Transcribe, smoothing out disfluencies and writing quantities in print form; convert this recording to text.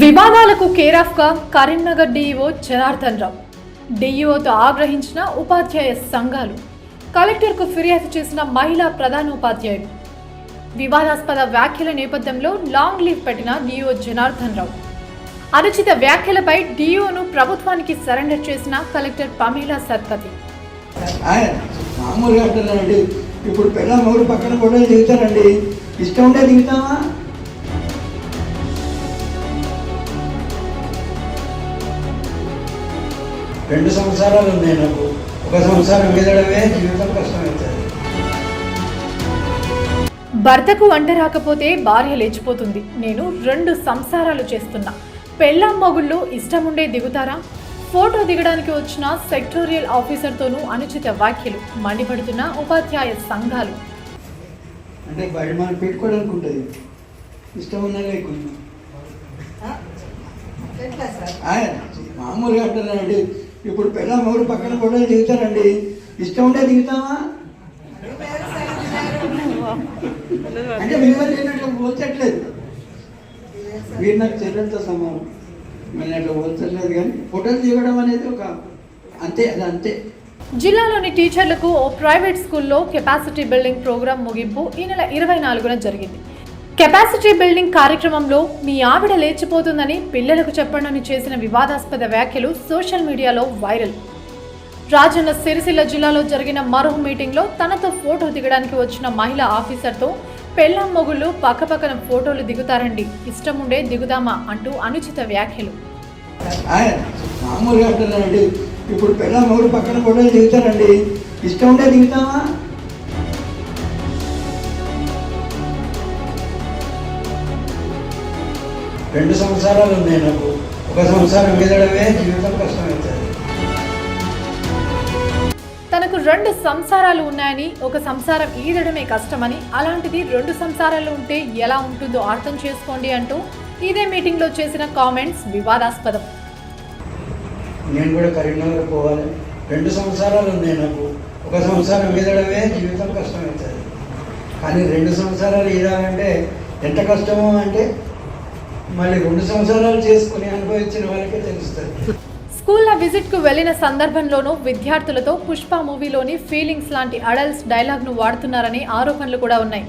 వివాదాలకు కేరాఫ్గా కరీంనగర్ డీఈఓ జనార్దన్ రావు. డీఈఓతో ఆగ్రహించిన ఉపాధ్యాయ సంఘాలు. కలెక్టర్కు ఫిర్యాదు చేసిన మహిళా ప్రధానోపాధ్యాయుడు. వివాదాస్పద వ్యాఖ్యల నేపథ్యంలో లాంగ్ లీవ్ పెట్టిన డీఈఓ జనార్దన్ రావు. అనుచిత వ్యాఖ్యలపై డీఈఓను ప్రభుత్వానికి సరెండర్ చేసిన కలెక్టర్ పమేలా సత్పతి. ఇప్పుడు పిల్ల మూడు పక్కన ఫోటోలు దిగుతారండి, ఇష్టం ఉంటే దిగుతామా? రెండు సంవత్సరాలు ఉన్నాయి నాకు, ఒక సంవత్సరం మీదడమే జీవితం కష్టమవుతుంది. భర్తకు వంట రాకపోతే భార్య లేచిపోతుంది. నేను 2 సంసారాలు చేస్తున్నా. పెళ్ళాం మొగుళ్ళు ఇష్టముండే దిగుతారా? ఫోటో దిగడానికి వచ్చిన సెక్టోరియల్ ఆఫీసర్తోనూ అనుచిత వ్యాఖ్యలు. మండిపడుతున్న ఉపాధ్యాయ సంఘాలు. అంటే బయట మనం పెట్టుకోవడానికి ఉంటుంది, ఇష్టం ఉన్నా లేకుండా మామూలుగా అంటున్నానండి. ఇప్పుడు పిల్ల మూడు పక్కన ఫోటోలు దిగుతారండి, ఇష్టం ఉంటే దిగుతామా? అంటే మిమ్మల్ని నేను అట్లా పోల్చట్లేదు, మీరు నాకు చెల్లెలతో సమానం, నేను అట్లా పోల్చట్లేదు. కానీ ఫోటోలు దిగడం అనేది ఒక అంతే, అది అంతే. జిల్లాలోని టీచర్లకు ఓ ప్రైవేట్ స్కూల్లో కెపాసిటీ బిల్డింగ్ ప్రోగ్రాం ముగింపు ఈ నెల 24న జరిగింది. కెపాసిటీ బిల్డింగ్ కార్యక్రమంలో మీ ఆవిడ లేచిపోతుందని పిల్లలకు చెప్పండి చేసిన వివాదాస్పద వ్యాఖ్యలు సోషల్ మీడియాలో వైరల్. రాజన్న సిరిసిల్ల జిల్లాలో జరిగిన మరో మీటింగ్లో తనతో ఫోటో దిగడానికి వచ్చిన మహిళా ఆఫీసర్తో పెళ్ళాం మొగుళ్ళు పక్కపక్కన ఫోటోలు దిగుతారండి, ఇష్టం ఉండే దిగుదామా అంటూ అనుచిత వ్యాఖ్యలు. మామూలుగా అంటున్నానండి. ఇప్పుడు పిల్ల మూడు పక్కన ఫోటోలు దిగుతారండి, ఇష్టం ఉంటే దిగుతామా? రెండు సంవత్సరాలు ఉన్నాయి నాకు, ఒక సంవత్సరం మీదడమే జీవితం కష్టమవుతుంది. తనకు 2 సంసారాలు ఉన్నాయని, ఒక సంసారం ఈదడమే కష్టమని, అలాంటిది 2 సంసారాలు ఉంటే ఎలా ఉంటుందో అర్థం చేసుకోండి అంటూ ఇదే మీటింగ్లో చేసిన కామెంట్స్ వివాదాస్పదం. నేను కూడా కరీంనగర్ పోవాలి, 2 సంవత్సరాలు ఉన్నాయి నాకు, ఒక సంవత్సరం మీదడమే జీవితం కష్టమవుతుంది. కానీ 2 సంవత్సరాలు ఈదాలంటే ఎంత కష్టమో అంటే మళ్ళీ 2 సంవత్సరాలు చేసుకుని అనుభవించిన వాళ్ళకే తెలుస్తుంది. స్కూల్లో విజిట్కు వెళ్లిన సందర్భంలోనూ విద్యార్థులతో పుష్ప మూవీలోని ఫీలింగ్స్ లాంటి అడల్ట్స్ డైలాగ్ను వాడుతున్నారని ఆరోపణలు కూడా ఉన్నాయి.